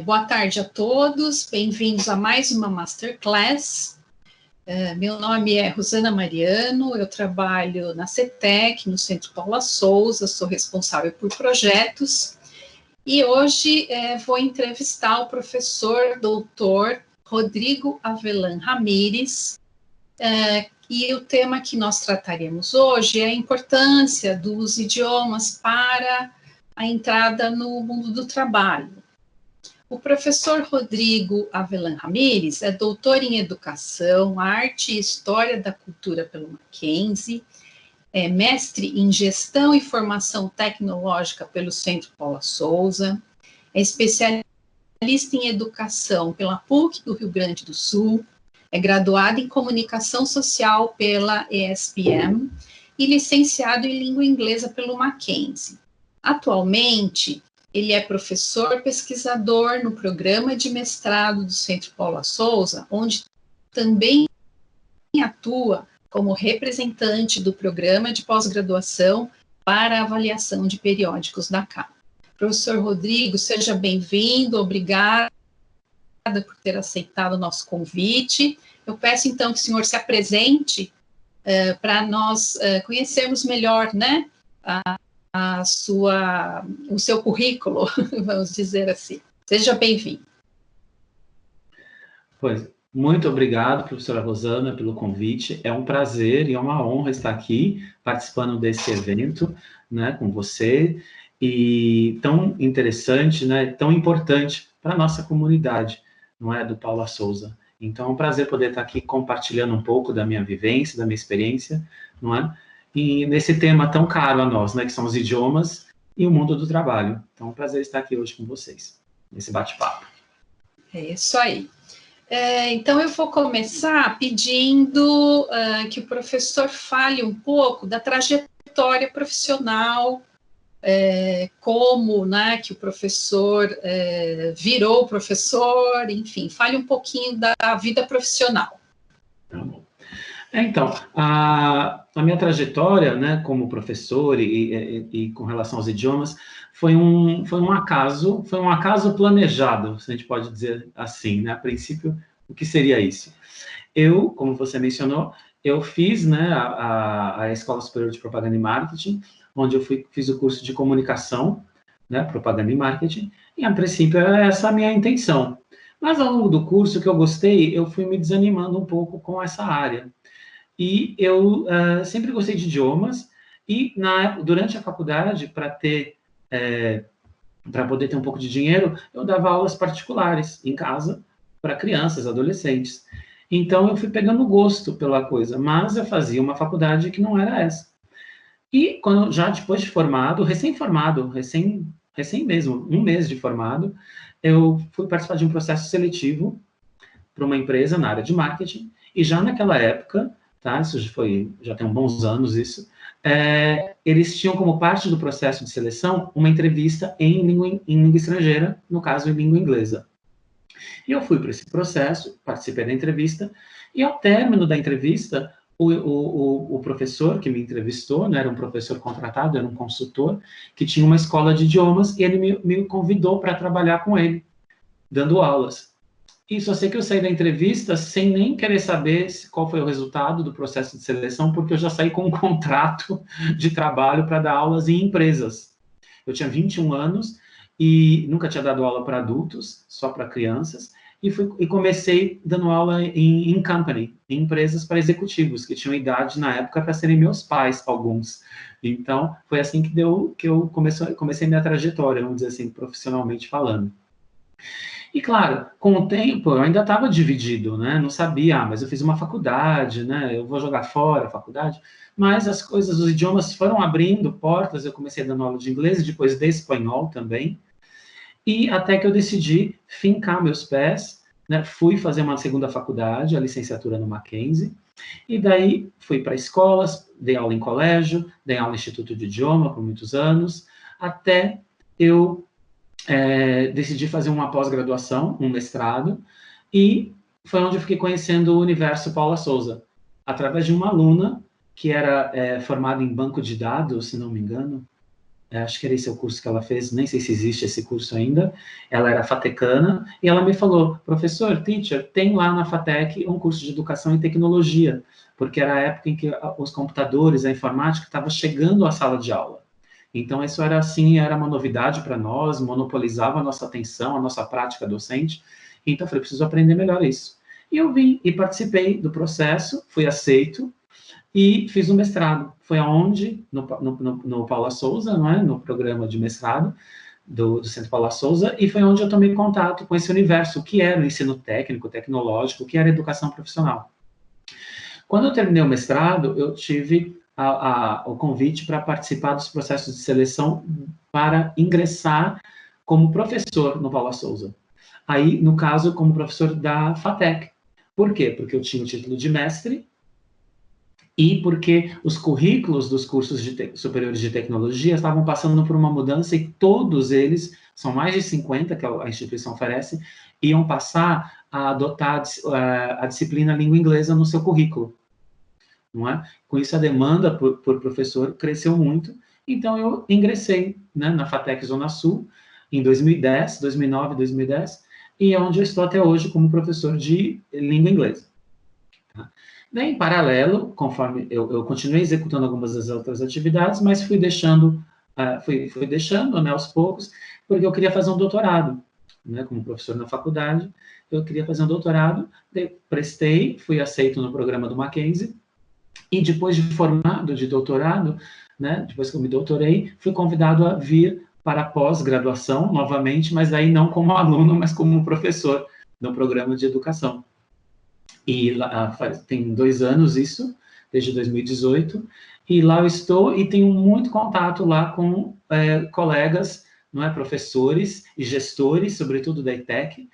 Boa tarde a todos, bem-vindos a mais uma Masterclass. Meu nome é Rosana Mariano, eu trabalho na CETEC, no Centro Paula Souza, sou responsável por projetos, e hoje vou entrevistar o professor doutor Rodrigo Avellan Ramires, e o tema que nós trataremos hoje é a importância dos idiomas para a entrada no mundo do trabalho. O professor Rodrigo Avellan Ramires é doutor em Educação, Arte e História da Cultura pelo Mackenzie, é mestre em Gestão e Formação Tecnológica pelo Centro Paula Souza, é especialista em Educação pela PUC do Rio Grande do Sul, é graduado em Comunicação Social pela ESPM e licenciado em Língua Inglesa pelo Mackenzie. Atualmente, ele é professor pesquisador no programa de mestrado do Centro Paula Souza, onde também atua como representante do programa de pós-graduação para avaliação de periódicos da CAPES. Professor Rodrigo, seja bem-vindo, obrigada por ter aceitado o nosso convite. Eu peço, então, que o senhor se apresente para nós conhecermos melhor, né, o seu currículo, vamos dizer assim. Seja bem-vindo. Pois, muito obrigado, professora Rosana, pelo convite. É um prazer e é uma honra estar aqui participando desse evento, né, com você, e tão interessante, né, tão importante para a nossa comunidade, não é, do Paula Souza. Então, é um prazer poder estar aqui compartilhando um pouco da minha vivência, da minha experiência, não é? E nesse tema tão caro a nós, né, que são os idiomas e o mundo do trabalho. Então, é um prazer estar aqui hoje com vocês, nesse bate-papo. É isso aí. Então, eu vou começar pedindo que o professor fale um pouco da trajetória profissional, como, né, que o professor virou professor, enfim, fale um pouquinho da vida profissional. Tá bom. Então, a minha trajetória, né, como professor e com relação aos idiomas, foi um acaso planejado, se a gente pode dizer assim, né, a princípio, o que seria isso? Eu, como você mencionou, eu fiz, né, a Escola Superior de Propaganda e Marketing, onde eu fiz o curso de comunicação, né, propaganda e marketing, e a princípio era essa a minha intenção. Mas ao longo do curso, que eu gostei, eu fui me desanimando um pouco com essa área. E eu sempre gostei de idiomas, e durante a faculdade, para poder ter um pouco de dinheiro, eu dava aulas particulares em casa para crianças, adolescentes. Então eu fui pegando gosto pela coisa, mas eu fazia uma faculdade que não era essa. E quando já depois de formado, recém-formado, recém mesmo, um mês de formado, eu fui participar de um processo seletivo para uma empresa na área de marketing, e já naquela época, tá, isso já tem bons anos isso, eles tinham como parte do processo de seleção uma entrevista em língua estrangeira, no caso em língua inglesa. E eu fui para esse processo, participei da entrevista, e ao término da entrevista, o professor que me entrevistou, né, era um professor contratado, era um consultor, que tinha uma escola de idiomas, e ele me convidou para trabalhar com ele, dando aulas. E só sei que eu saí da entrevista sem nem querer saber qual foi o resultado do processo de seleção, porque eu já saí com um contrato de trabalho para dar aulas em empresas. Eu tinha 21 anos e nunca tinha dado aula para adultos, só para crianças, e comecei dando aula em company, em empresas para executivos, que tinham idade na época para serem meus pais, alguns. Então, foi assim que eu comecei minha trajetória, vamos dizer assim, profissionalmente falando. E claro, com o tempo eu ainda estava dividido, né? Não sabia, mas eu fiz uma faculdade, né? Eu vou jogar fora a faculdade. Mas as coisas, os idiomas foram abrindo portas. Eu comecei dando aula de inglês e depois de espanhol também. E até que eu decidi fincar meus pés, né? Fui fazer uma segunda faculdade, a licenciatura no Mackenzie. E daí fui para escolas, dei aula em colégio, dei aula no Instituto de Idioma por muitos anos, até eu decidi fazer uma pós-graduação, um mestrado, e foi onde eu fiquei conhecendo o universo Paula Souza, através de uma aluna que era formada em banco de dados, se não me engano, acho que era esse o curso que ela fez, nem sei se existe esse curso ainda, ela era fatecana, e ela me falou, professor, teacher, tem lá na FATEC um curso de educação e tecnologia, porque era a época em que os computadores, a informática, estavam chegando à sala de aula. Então, isso era assim, era uma novidade para nós, monopolizava a nossa atenção, a nossa prática docente, então eu falei, preciso aprender melhor isso. E eu vim e participei do processo, fui aceito, e fiz um mestrado. Foi aonde? No Paula Souza, não é? No programa de mestrado do Centro Paula Souza, e foi onde eu tomei contato com esse universo, o que era o ensino técnico, tecnológico, o que era a educação profissional. Quando eu terminei o mestrado, eu tive o convite para participar dos processos de seleção para ingressar como professor no Paula Souza. Aí, no caso, como professor da FATEC. Por quê? Porque eu tinha o título de mestre, e porque os currículos dos cursos superiores de tecnologia estavam passando por uma mudança e todos eles, são mais de 50 que a instituição oferece, iam passar a adotar a disciplina língua inglesa no seu currículo, não é? Com isso, a demanda por professor cresceu muito, então eu ingressei, né, na FATEC Zona Sul em 2010, 2009, 2010, e é onde eu estou até hoje como professor de língua inglesa. Daí, em paralelo, conforme eu continuei executando algumas das outras atividades, mas fui deixando, né, aos poucos, porque eu queria fazer um doutorado, né, como professor na faculdade, eu queria fazer um doutorado, prestei, fui aceito no programa do Mackenzie, e depois de formado de doutorado, né, depois que eu me doutorei, fui convidado a vir para a pós-graduação, novamente, mas aí não como aluno, mas como professor no programa de educação. E lá, tem 2 anos isso, desde 2018, e lá eu estou e tenho muito contato lá com colegas, não é, professores e gestores, sobretudo da ETEC,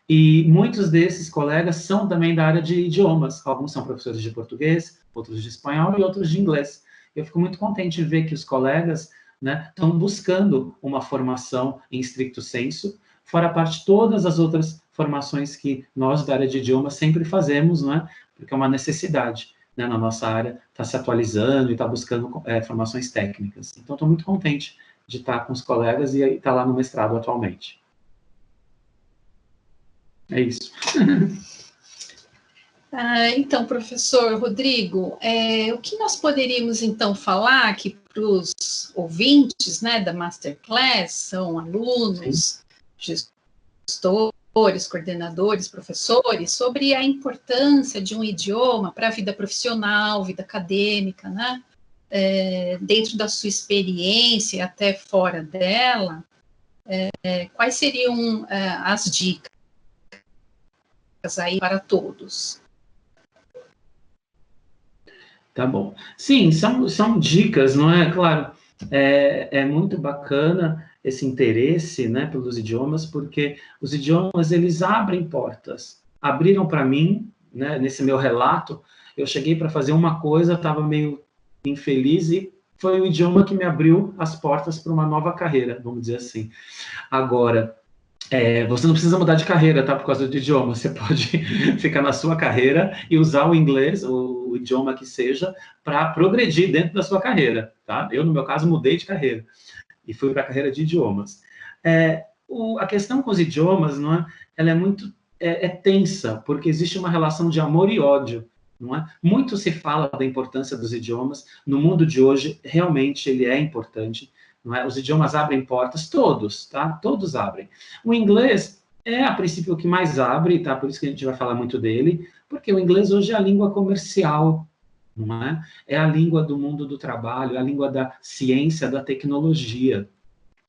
e muitos desses colegas são também da área de idiomas, alguns são professores de português, outros de espanhol e outros de inglês. Eu fico muito contente de ver que os colegas, né, estão buscando uma formação em stricto sensu, fora a parte de todas as outras formações que nós da área de idiomas sempre fazemos, não é? Porque é uma necessidade, né, na nossa área, estar se atualizando e estar buscando formações técnicas. Então, estou muito contente de estar com os colegas e estar lá no mestrado atualmente. É isso. Então, professor Rodrigo, o que nós poderíamos, então, falar aqui para os ouvintes, né, da Masterclass, são alunos, gestores, coordenadores, professores, sobre a importância de um idioma para a vida profissional, vida acadêmica, né, dentro da sua experiência e até fora dela, quais seriam as dicas aí para todos? Tá bom. Sim, são dicas, não é? Claro, é muito bacana esse interesse, né, pelos idiomas, porque os idiomas, eles abrem portas. Abriram para mim, né, nesse meu relato, eu cheguei para fazer uma coisa, estava meio infeliz e foi o idioma que me abriu as portas para uma nova carreira, vamos dizer assim. Agora, você não precisa mudar de carreira, tá? Por causa do idioma. Você pode ficar na sua carreira e usar o inglês, o idioma que seja, para progredir dentro da sua carreira, tá? Eu, no meu caso, mudei de carreira e fui para a carreira de idiomas. A questão com os idiomas, não é? Ela é muito tensa, porque existe uma relação de amor e ódio, não é? Muito se fala da importância dos idiomas. No mundo de hoje, realmente, ele é importante. Não é? Os idiomas abrem portas, todos, tá? Todos abrem. O inglês é, a princípio, o que mais abre, tá? Por isso que a gente vai falar muito dele, porque o inglês hoje é a língua comercial, não é? É a língua do mundo do trabalho, é a língua da ciência, da tecnologia.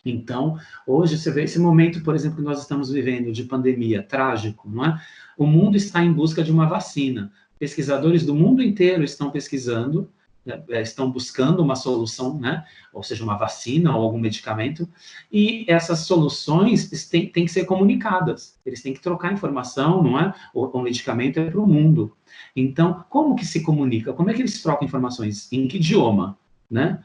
Então, hoje você vê esse momento, por exemplo, que nós estamos vivendo de pandemia, trágico, não é? O mundo está em busca de uma vacina. Pesquisadores do mundo inteiro estão pesquisando, estão buscando uma solução, né? Ou seja, uma vacina ou algum medicamento, e essas soluções têm que ser comunicadas, eles têm que trocar informação, não é? O medicamento é para o mundo. Então, como que se comunica? Como é que eles trocam informações? Em que idioma? Né?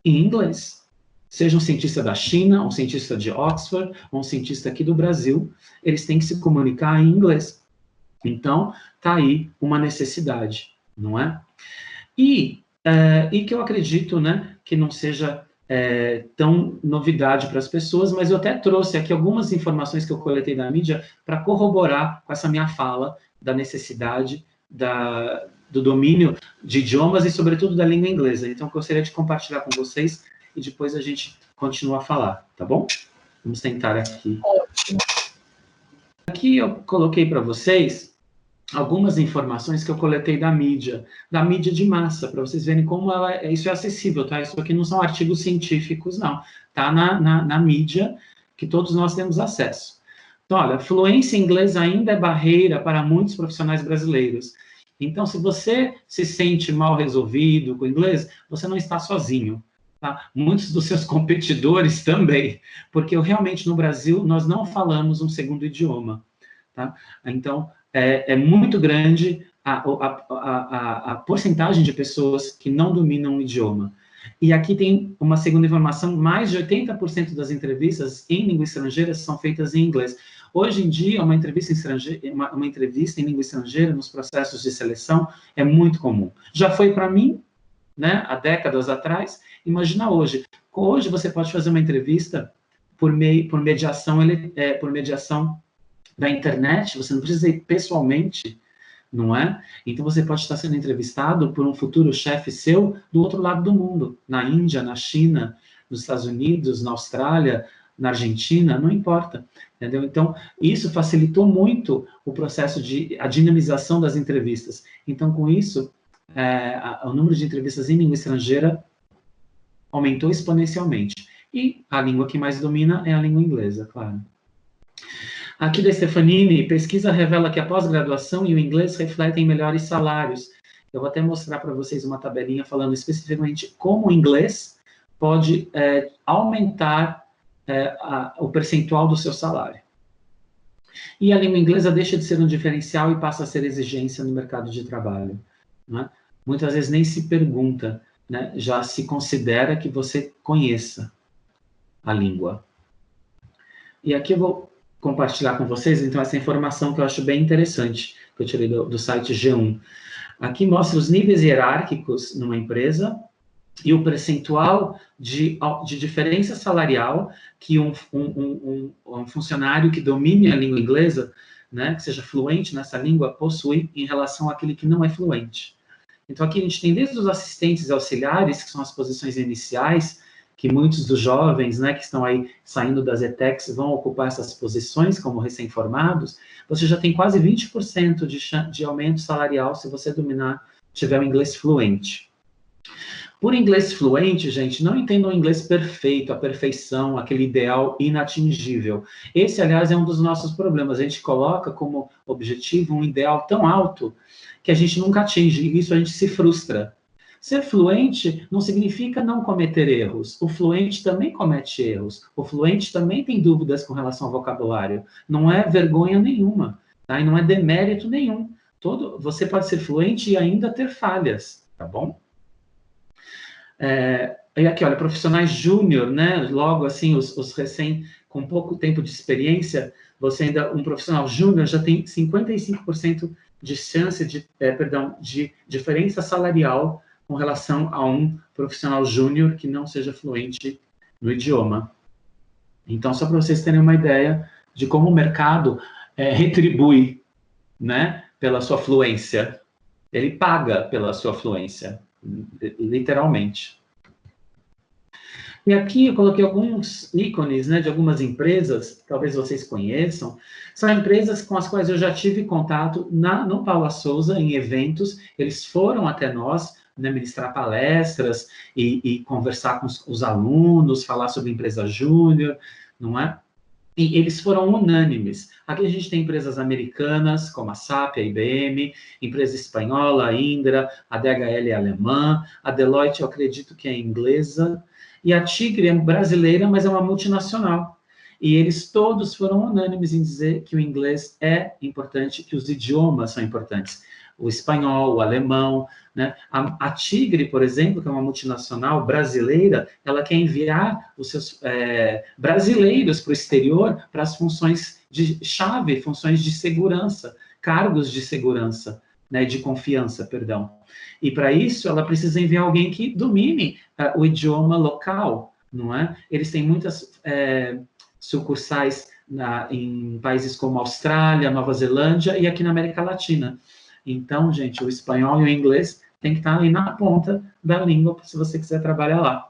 Em inglês. Seja um cientista da China, um cientista de Oxford, ou um cientista aqui do Brasil, eles têm que se comunicar em inglês. Então, tá aí uma necessidade, não é? E que eu acredito, né, que não seja tão novidade para as pessoas, mas eu até trouxe aqui algumas informações que eu coletei da mídia para corroborar com essa minha fala da necessidade do domínio de idiomas e, sobretudo, da língua inglesa. Então, eu gostaria de compartilhar com vocês e depois a gente continua a falar, tá bom? Vamos tentar aqui. Ótimo. Aqui eu coloquei para vocês algumas informações que eu coletei da mídia de massa, para vocês verem como isso é acessível, tá? Isso aqui não são artigos científicos, não. Tá na mídia que todos nós temos acesso. Então, olha, fluência em inglês ainda é barreira para muitos profissionais brasileiros. Então, se você se sente mal resolvido com o inglês, você não está sozinho. Tá? Muitos dos seus competidores também, porque realmente no Brasil nós não falamos um segundo idioma. Tá? Então, é muito grande a porcentagem de pessoas que não dominam o idioma. E aqui tem uma segunda informação, mais de 80% das entrevistas em língua estrangeira são feitas em inglês. Hoje em dia, uma entrevista em língua estrangeira nos processos de seleção é muito comum. Já foi para mim, né, há décadas atrás, imagina hoje. Hoje você pode fazer uma entrevista por mediação da internet, você não precisa ir pessoalmente, não é? Então você pode estar sendo entrevistado por um futuro chefe seu do outro lado do mundo, na Índia, na China, nos Estados Unidos, na Austrália, na Argentina, não importa, entendeu? Então, isso facilitou muito o processo a dinamização das entrevistas. Então, com isso, o número de entrevistas em língua estrangeira aumentou exponencialmente. E a língua que mais domina é a língua inglesa, claro. Aqui da Stefanini, pesquisa revela que a pós-graduação e o inglês refletem melhores salários. Eu vou até mostrar para vocês uma tabelinha falando especificamente como o inglês pode aumentar o percentual do seu salário. E a língua inglesa deixa de ser um diferencial e passa a ser exigência no mercado de trabalho. Né? Muitas vezes nem se pergunta, né? Já se considera que você conheça a língua. E aqui eu vou compartilhar com vocês, então, essa informação que eu acho bem interessante, que eu tirei do site G1. Aqui mostra os níveis hierárquicos numa empresa e o percentual de diferença salarial que um funcionário que domine a língua inglesa, né, que seja fluente nessa língua, possui em relação àquele que não é fluente. Então, aqui a gente tem desde os assistentes auxiliares, que são as posições iniciais, que muitos dos jovens, né, que estão aí saindo das ETECs vão ocupar essas posições como recém-formados, você já tem quase 20% de aumento salarial se você tiver o inglês fluente. Por inglês fluente, gente, não entendam o inglês perfeito, a perfeição, aquele ideal inatingível. Esse, aliás, é um dos nossos problemas. A gente coloca como objetivo um ideal tão alto que a gente nunca atinge, e isso a gente se frustra. Ser fluente não significa não cometer erros. O fluente também comete erros. O fluente também tem dúvidas com relação ao vocabulário. Não é vergonha nenhuma, tá? E não é demérito nenhum. Você pode ser fluente e ainda ter falhas, tá bom? E aqui, olha, profissionais júnior, né? Logo assim, os recém, com pouco tempo de experiência, um profissional júnior já tem 55% de chance de diferença salarial com relação a um profissional júnior que não seja fluente no idioma. Então, só para vocês terem uma ideia de como o mercado retribui, né, pela sua fluência. Ele paga pela sua fluência, literalmente. E aqui eu coloquei alguns ícones, né, de algumas empresas, talvez vocês conheçam. São empresas com as quais eu já tive contato no Paula Souza, em eventos. Eles foram até nós, né, ministrar palestras e conversar com os alunos, falar sobre empresa júnior, não é? E eles foram unânimes. Aqui a gente tem empresas americanas, como a SAP, a IBM, empresa espanhola, a Indra, a DHL é alemã, a Deloitte eu acredito que é inglesa, e a Tigre é brasileira, mas é uma multinacional. E eles todos foram unânimes em dizer que o inglês é importante, que os idiomas são importantes. O espanhol, o alemão, né? A Tigre, por exemplo, que é uma multinacional brasileira, ela quer enviar os seus brasileiros para o exterior para as funções de chave, funções de segurança, cargos de segurança, né? De confiança, perdão. E para isso ela precisa enviar alguém que domine o idioma local, não é? Eles têm muitas sucursais em países como Austrália, Nova Zelândia e aqui na América Latina. Então, gente, o espanhol e o inglês tem que estar ali na ponta da língua se você quiser trabalhar lá.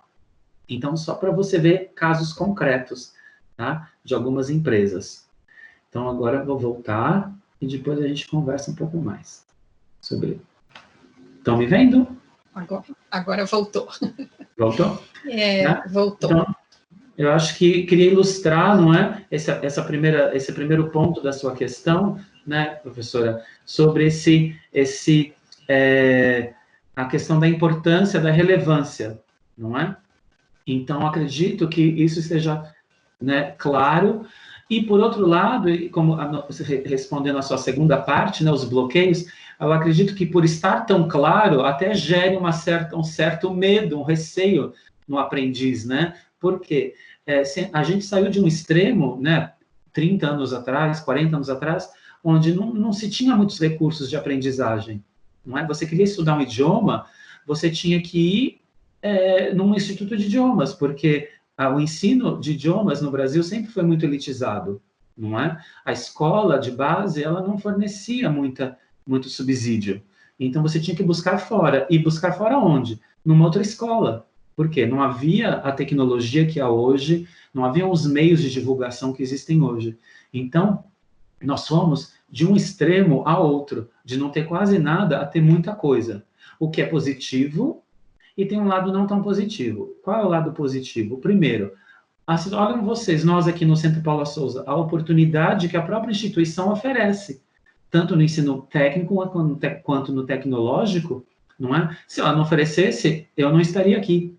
Então, só para você ver casos concretos, tá? De algumas empresas. Então, agora eu vou voltar e depois a gente conversa um pouco mais sobre. Estão me vendo? Agora voltou. Voltou? Né? Voltou. Então, eu acho que queria ilustrar, não é? Esse primeiro ponto da sua questão, né, professora, sobre a questão da importância, da relevância, não é? Então, acredito que isso esteja, né, claro. E, por outro lado, como respondendo a sua segunda parte, né, os bloqueios, eu acredito que, por estar tão claro, até gere um certo medo, um receio no aprendiz, né? Porque a gente saiu de um extremo, né, 30 anos atrás, 40 anos atrás, onde não se tinha muitos recursos de aprendizagem, não é? Você queria estudar um idioma, você tinha que ir num instituto de idiomas, porque o ensino de idiomas no Brasil sempre foi muito elitizado, não é? A escola de base, ela não fornecia muito subsídio. Então, você tinha que buscar fora. E buscar fora onde? Numa outra escola. Por quê? Não havia a tecnologia que há hoje, não haviam os meios de divulgação que existem hoje. Então, nós fomos de um extremo a outro, de não ter quase nada a ter muita coisa. O que é positivo, e tem um lado não tão positivo. Qual é o lado positivo? Primeiro, olhem vocês, nós aqui no Centro Paula Souza, a oportunidade que a própria instituição oferece, tanto no ensino técnico quanto no tecnológico, não é? Se ela não oferecesse, eu não estaria aqui.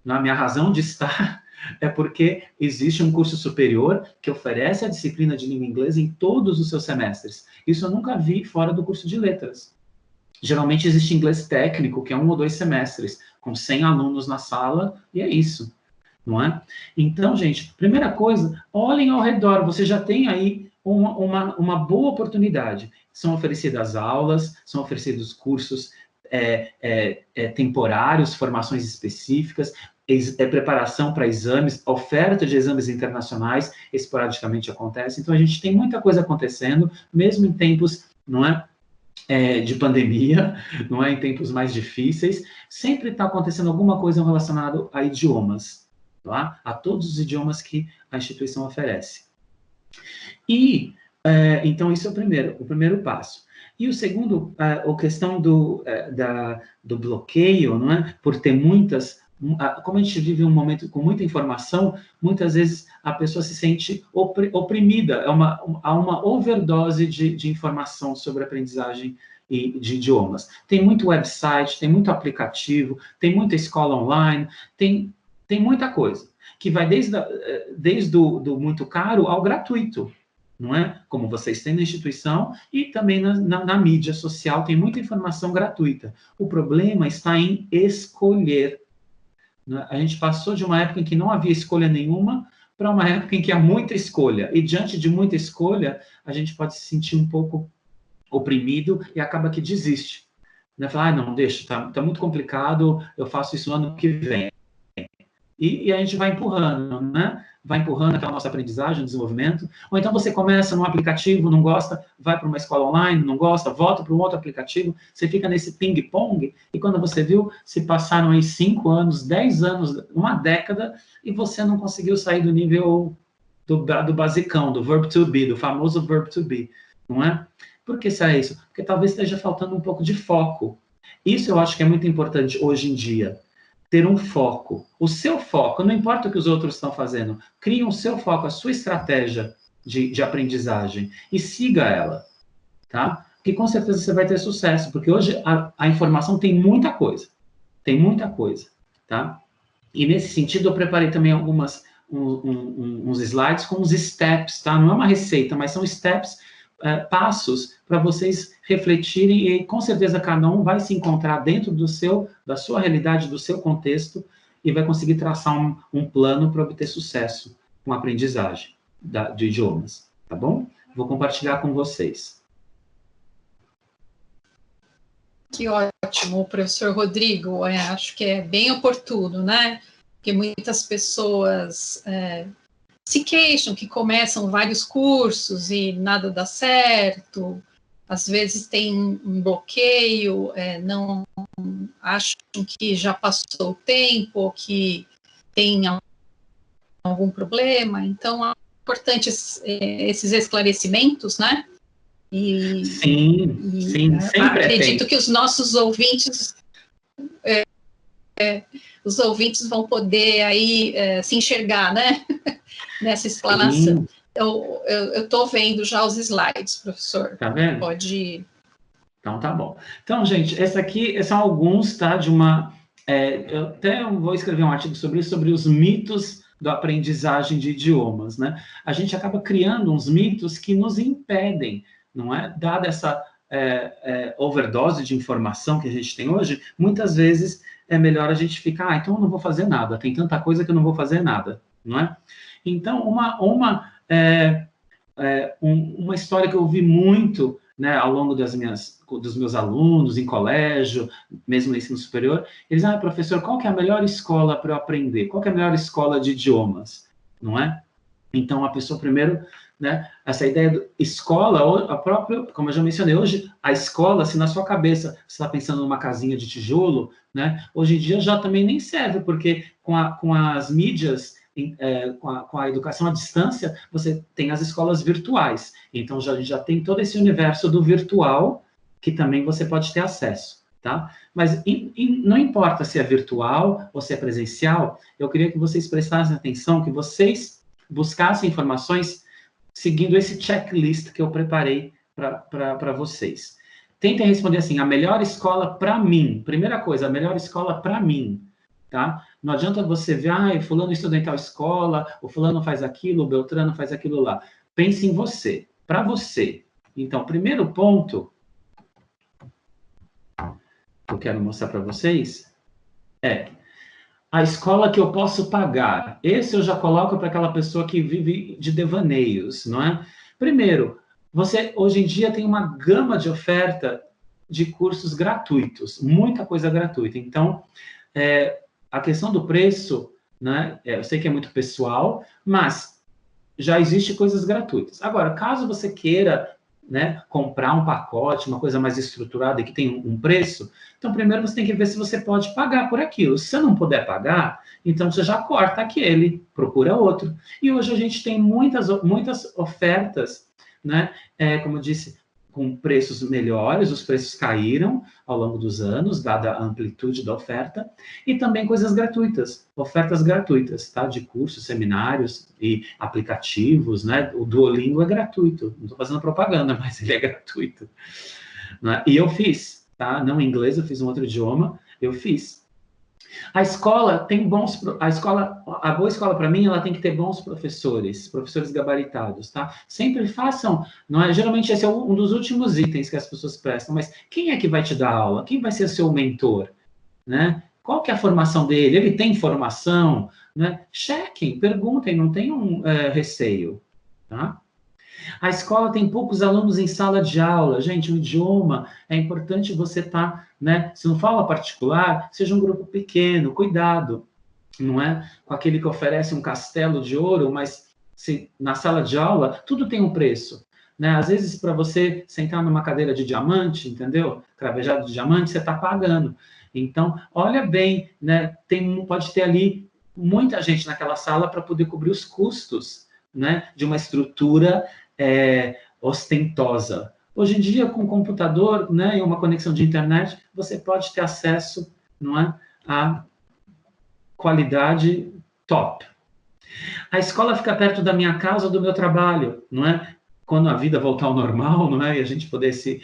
A minha razão de estar é porque existe um curso superior que oferece a disciplina de língua inglesa em todos os seus semestres. Isso eu nunca vi fora do curso de letras. Geralmente existe inglês técnico, que é 1 ou 2 semestres, com 100 alunos na sala, e é isso, não é? Então, gente, primeira coisa, olhem ao redor, você já tem aí uma boa oportunidade. São oferecidas aulas, são oferecidos cursos temporários, formações específicas, preparação para exames, oferta de exames internacionais, esporadicamente acontece. Então, a gente tem muita coisa acontecendo, mesmo em tempos, não é? De pandemia, não é? Em tempos mais difíceis, sempre está acontecendo alguma coisa relacionada a idiomas, tá? A todos os idiomas que a instituição oferece. E, então, isso é o primeiro passo. E o segundo, a questão do bloqueio, não é? Por ter como a gente vive um momento com muita informação, muitas vezes a pessoa se sente oprimida, há uma overdose de informação sobre aprendizagem de idiomas. Tem muito website, tem muito aplicativo, tem muita escola online, tem muita coisa, que vai desde o muito caro ao gratuito, não é? Como vocês têm na instituição e também na mídia social, tem muita informação gratuita. O problema está em escolher. A gente passou de uma época em que não havia escolha nenhuma para uma época em que há muita escolha. E diante de muita escolha, a gente pode se sentir um pouco oprimido e acaba que desiste. Né? Fala, não, deixa, tá muito complicado, eu faço isso no ano que vem. E a gente vai empurrando, né? Vai empurrando aquela nossa aprendizagem, desenvolvimento. Ou então você começa num aplicativo, não gosta, vai para uma escola online, não gosta, volta para um outro aplicativo, você fica nesse ping-pong, e quando você viu, se passaram aí 5 anos, 10 anos, uma década, e você não conseguiu sair do nível do basicão, do verb to be, do famoso verb to be, não é? Por que será isso? Porque talvez esteja faltando um pouco de foco. Isso eu acho que é muito importante hoje em dia. Ter um foco. O seu foco, não importa o que os outros estão fazendo, crie o seu foco, a sua estratégia de aprendizagem e siga ela, tá? Que com certeza você vai ter sucesso, porque hoje a informação tem muita coisa, tá? E nesse sentido eu preparei também uns slides com uns steps, tá? Não é uma receita, mas são steps, passos para vocês refletirem e com certeza cada um vai se encontrar dentro da sua realidade, do seu contexto e vai conseguir traçar um plano para obter sucesso com a aprendizagem de idiomas, tá bom? Vou compartilhar com vocês. Que ótimo, professor Rodrigo, acho que é bem oportuno, né? porque muitas pessoas se queixam que começam vários cursos e nada dá certo, às vezes tem um bloqueio, não acham que já passou o tempo, que tem algum problema, então é importante esses esclarecimentos, né? Sim, sempre acredito que os nossos ouvintes vão poder aí se enxergar, né? Nessa explanação. Sim. Eu estou vendo já os slides, professor. Tá vendo? Pode ir. Então, tá bom. Então, gente, esses são alguns, tá? Eu até vou escrever um artigo sobre isso, sobre os mitos da aprendizagem de idiomas, né? A gente acaba criando uns mitos que nos impedem, não é? Dada essa overdose de informação que a gente tem hoje, muitas vezes é melhor a gente ficar, então eu não vou fazer nada, tem tanta coisa que eu não vou fazer nada, não é? Então, uma história que eu ouvi muito, né, ao longo dos meus alunos, em colégio, mesmo no ensino superior, eles professor, qual que é a melhor escola para eu aprender? Qual que é a melhor escola de idiomas? Não é? Então, a pessoa primeiro, né, essa ideia de escola, a própria, como eu já mencionei, hoje, a escola, se na sua cabeça você está pensando numa casinha de tijolo, né, hoje em dia já também nem serve, porque com as mídias, com a educação à distância, você tem as escolas virtuais. Então, a gente já tem todo esse universo do virtual, que também você pode ter acesso, tá? Mas não importa se é virtual ou se é presencial, eu queria que vocês prestassem atenção, que vocês buscassem informações seguindo esse checklist que eu preparei para vocês. Tentem responder assim, a melhor escola para mim. Primeira coisa, a melhor escola para mim. Tá? Não adianta você ver, fulano estuda em tal escola, o fulano faz aquilo, o Beltrano faz aquilo lá. Pense em você, para você. Então, primeiro ponto que eu quero mostrar para vocês é a escola que eu posso pagar. Esse eu já coloco para aquela pessoa que vive de devaneios, não é? Primeiro, você hoje em dia tem uma gama de oferta de cursos gratuitos, muita coisa gratuita. Então, a questão do preço, né, eu sei que é muito pessoal, mas já existe coisas gratuitas. Agora, caso você queira, né, comprar um pacote, uma coisa mais estruturada e que tem um preço, então primeiro você tem que ver se você pode pagar por aquilo. Se você não puder pagar, então você já corta aquele, procura outro. E hoje a gente tem muitas ofertas, né, como eu disse, com preços melhores, os preços caíram ao longo dos anos, dada a amplitude da oferta, e também coisas gratuitas, ofertas gratuitas, tá? De cursos, seminários e aplicativos, né? O Duolingo é gratuito, não estou fazendo propaganda, mas ele é gratuito. Né? E eu fiz, tá? Não em inglês, eu fiz um outro idioma, eu fiz. A escola tem a boa escola para mim, ela tem que ter bons professores gabaritados, tá? Sempre façam, não é? Geralmente esse é um dos últimos itens que as pessoas prestam, mas quem é que vai te dar aula? Quem vai ser seu mentor, né? Qual que é a formação dele? Ele tem formação, né? Chequem, perguntem, não tenham receio, tá? A escola tem poucos alunos em sala de aula. Gente, o idioma é importante você estar, né? Se não fala particular, seja um grupo pequeno, cuidado, não é? Com aquele que oferece um castelo de ouro, mas na sala de aula tudo tem um preço. Né? Às vezes, para você sentar numa cadeira de diamante, entendeu? Cravejado de diamante, você está pagando. Então, olha bem, né? Pode ter ali muita gente naquela sala para poder cobrir os custos, né? De uma estrutura ostentosa. Hoje em dia, com computador, né, e uma conexão de internet, você pode ter acesso, não é, a qualidade top. A escola fica perto da minha casa ou do meu trabalho, não é? Quando a vida voltar ao normal, não é? E a gente poder se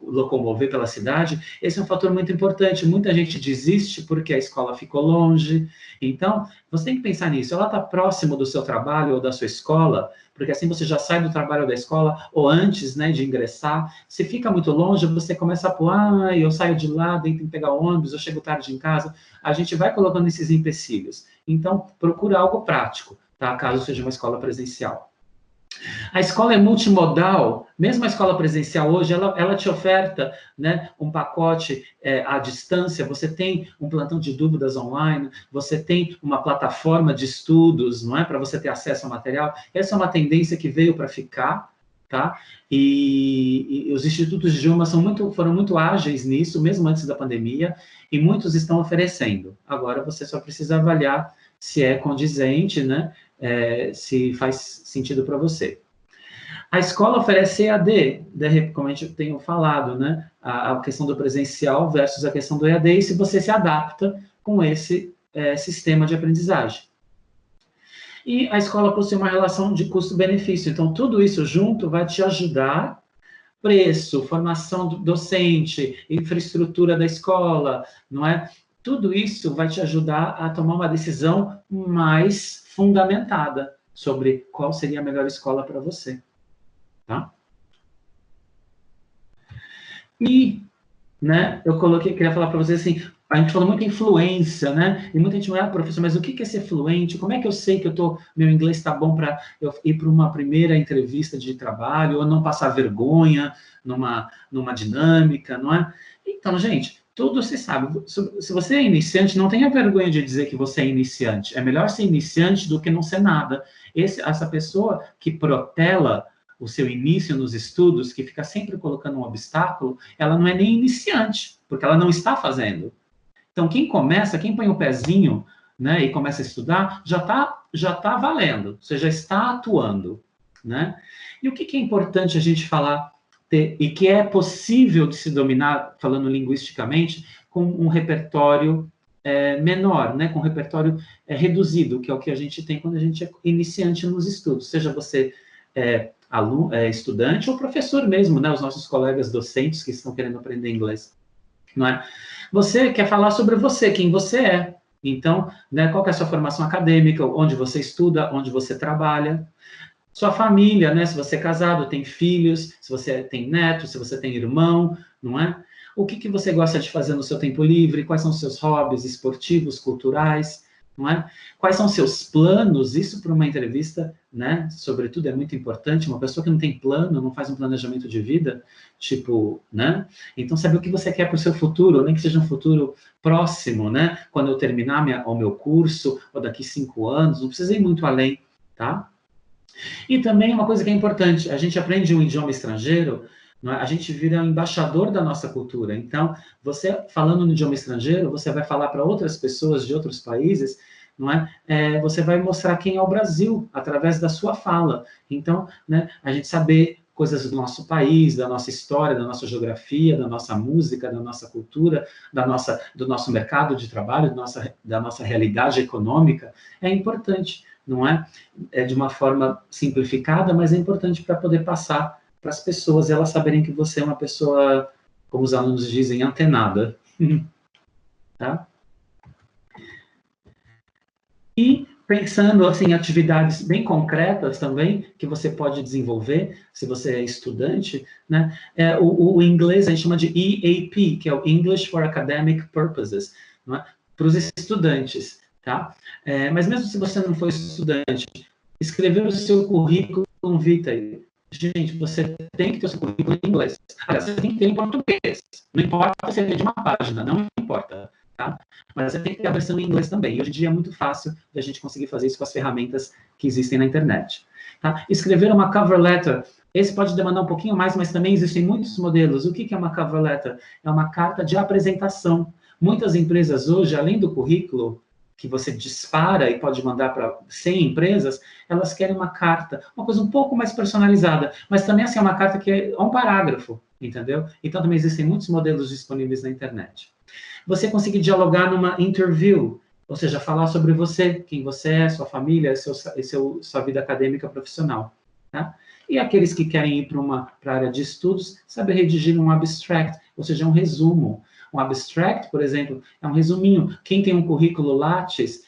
locomover pela cidade, esse é um fator muito importante. Muita gente desiste porque a escola ficou longe. Então, você tem que pensar nisso. Ela está próximo do seu trabalho ou da sua escola, porque assim você já sai do trabalho ou da escola, ou antes, né, de ingressar. Se fica muito longe, você começa a pôr, eu saio de lá, daí tem que pegar ônibus, eu chego tarde em casa. A gente vai colocando esses empecilhos. Então, procura algo prático, tá? Caso seja uma escola presencial. A escola é multimodal, mesmo a escola presencial hoje, ela te oferta, né, um pacote à distância, você tem um plantão de dúvidas online, você tem uma plataforma de estudos, não é, para você ter acesso ao material. Essa é uma tendência que veio para ficar, tá? E os institutos de idiomas foram muito ágeis nisso, mesmo antes da pandemia, e muitos estão oferecendo. Agora você só precisa avaliar se é condizente, né? Se faz sentido para você. A escola oferece EAD, como a gente tem falado, né? A questão do presencial versus a questão do EAD, e se você se adapta com esse sistema de aprendizagem. E a escola possui uma relação de custo-benefício, então tudo isso junto vai te ajudar, preço, formação do docente, infraestrutura da escola, não é? Tudo isso vai te ajudar a tomar uma decisão mais fundamentada sobre qual seria a melhor escola para você. Tá? E, né, eu queria falar para vocês assim, a gente falou muito influência, né? E muita gente vai, professor, mas o que é ser fluente? Como é que eu sei que meu inglês está bom para eu ir para uma primeira entrevista de trabalho ou não passar vergonha numa dinâmica, não é? Então, gente, tudo se sabe. Se você é iniciante, não tenha vergonha de dizer que você é iniciante. É melhor ser iniciante do que não ser nada. Essa pessoa que protela o seu início nos estudos, que fica sempre colocando um obstáculo, ela não é nem iniciante, porque ela não está fazendo. Então, quem põe o pezinho, né, e começa a estudar, já tá valendo, você já está atuando, né? E o que é importante a gente falar, e que é possível de se dominar, falando linguisticamente, com um repertório menor, né, com um repertório reduzido, que é o que a gente tem quando a gente é iniciante nos estudos, seja você estudante ou professor mesmo, né, os nossos colegas docentes que estão querendo aprender inglês, não é? Você quer falar sobre você, quem você é. Então, né, qual que é a sua formação acadêmica, onde você estuda, onde você trabalha. Sua família, né, se você é casado, tem filhos, se você tem netos, se você tem irmão, não é? O que você gosta de fazer no seu tempo livre, quais são os seus hobbies esportivos, culturais, não é? Quais são seus planos? Isso para uma entrevista, né, sobretudo, é muito importante. Uma pessoa que não tem plano, não faz um planejamento de vida, tipo, né? Então, saber o que você quer para o seu futuro, nem que seja um futuro próximo, né? Quando eu terminar o meu curso, ou daqui 5 anos, não precisa ir muito além, tá? E também uma coisa que é importante, a gente aprende um idioma estrangeiro, não é? A gente vira embaixador da nossa cultura. Então, você falando no idioma estrangeiro, você vai falar para outras pessoas de outros países, não é? Você vai mostrar quem é o Brasil através da sua fala. Então, né, a gente saber coisas do nosso país, da nossa história, da nossa geografia, da nossa música, da nossa cultura, do nosso mercado de trabalho, da nossa realidade econômica, é importante, não é? É de uma forma simplificada, mas é importante para poder passar para as pessoas, elas saberem que você é uma pessoa, como os alunos dizem, antenada. Tá? E pensando assim, em atividades bem concretas também, que você pode desenvolver, se você é estudante, né? O inglês a gente chama de EAP, que é o English for Academic Purposes, não é? Para os estudantes, tá? Mas mesmo se você não for estudante, escrever o seu currículo vitae. Gente, você tem que ter o seu currículo em inglês. Aliás, você tem que ter em português. Não importa se é de uma página, não importa. Tá? Mas você tem que ter a versão em inglês também. E hoje em dia é muito fácil de a gente conseguir fazer isso com as ferramentas que existem na internet. Tá? Escrever uma cover letter. Esse pode demandar um pouquinho mais, mas também existem muitos modelos. O que é uma cover letter? É uma carta de apresentação. Muitas empresas hoje, além do currículo, que você dispara e pode mandar para 100 empresas, elas querem uma carta, uma coisa um pouco mais personalizada, mas também assim, é uma carta que é um parágrafo, entendeu? Então também existem muitos modelos disponíveis na internet. Você conseguir dialogar numa interview, ou seja, falar sobre você, quem você é, sua família, sua vida acadêmica profissional. Tá? E aqueles que querem ir para a área de estudos, saber redigir um abstract, ou seja, um resumo. Um abstract, por exemplo, é um resuminho. Quem tem um currículo Lattes,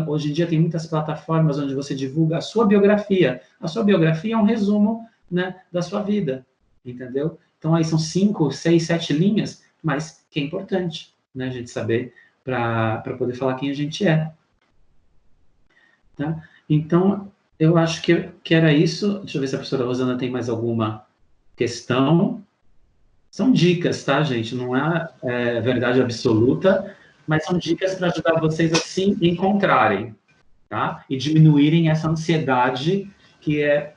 hoje em dia tem muitas plataformas onde você divulga a sua biografia. A sua biografia é um resumo, né, da sua vida, entendeu? Então, aí são 5, 6, 7 linhas, mas que é importante, né, a gente saber para poder falar quem a gente é. Tá? Então, Eu acho que era isso. Deixa eu ver se a professora Rosana tem mais alguma questão. São dicas, tá, gente? Não é verdade absoluta, mas são dicas para ajudar vocês a se encontrarem, tá? E diminuírem essa ansiedade que é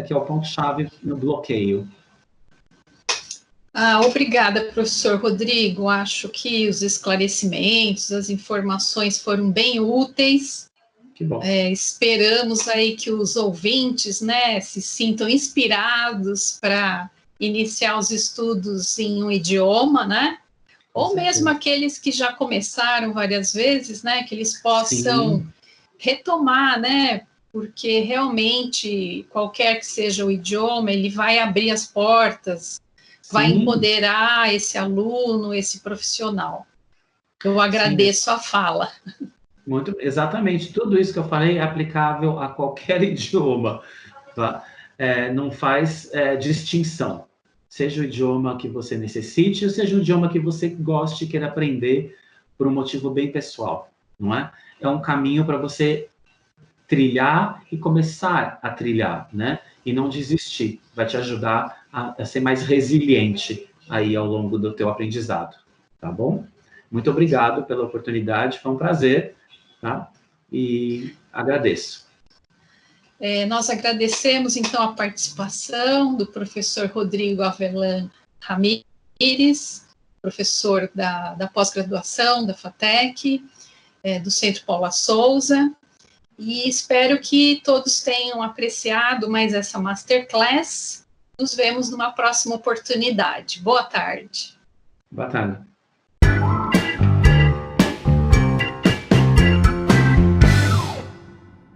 o ponto-chave no bloqueio. Obrigada, professor Rodrigo. Acho que os esclarecimentos, as informações foram bem úteis. Que bom. Esperamos aí que os ouvintes, né, se sintam inspirados para iniciar os estudos em um idioma, né? Ou mesmo aqueles que já começaram várias vezes, né, que eles possam retomar, né? Porque realmente, qualquer que seja o idioma, ele vai abrir as portas, vai empoderar esse aluno, esse profissional. Eu agradeço a fala. Exatamente, tudo isso que eu falei é aplicável a qualquer idioma, tá? Não faz distinção, seja o idioma que você necessite, ou seja o idioma que você goste e queira aprender por um motivo bem pessoal, não é? É um caminho para você trilhar e começar a trilhar, né? E não desistir, vai te ajudar a ser mais resiliente aí ao longo do teu aprendizado, tá bom? Muito obrigado pela oportunidade, foi um prazer, tá? E agradeço. Nós agradecemos, então, a participação do professor Rodrigo Avellan Ramires, professor da pós-graduação da FATEC, do Centro Paula Souza, e espero que todos tenham apreciado mais essa masterclass. Nos vemos numa próxima oportunidade. Boa tarde. Boa tarde.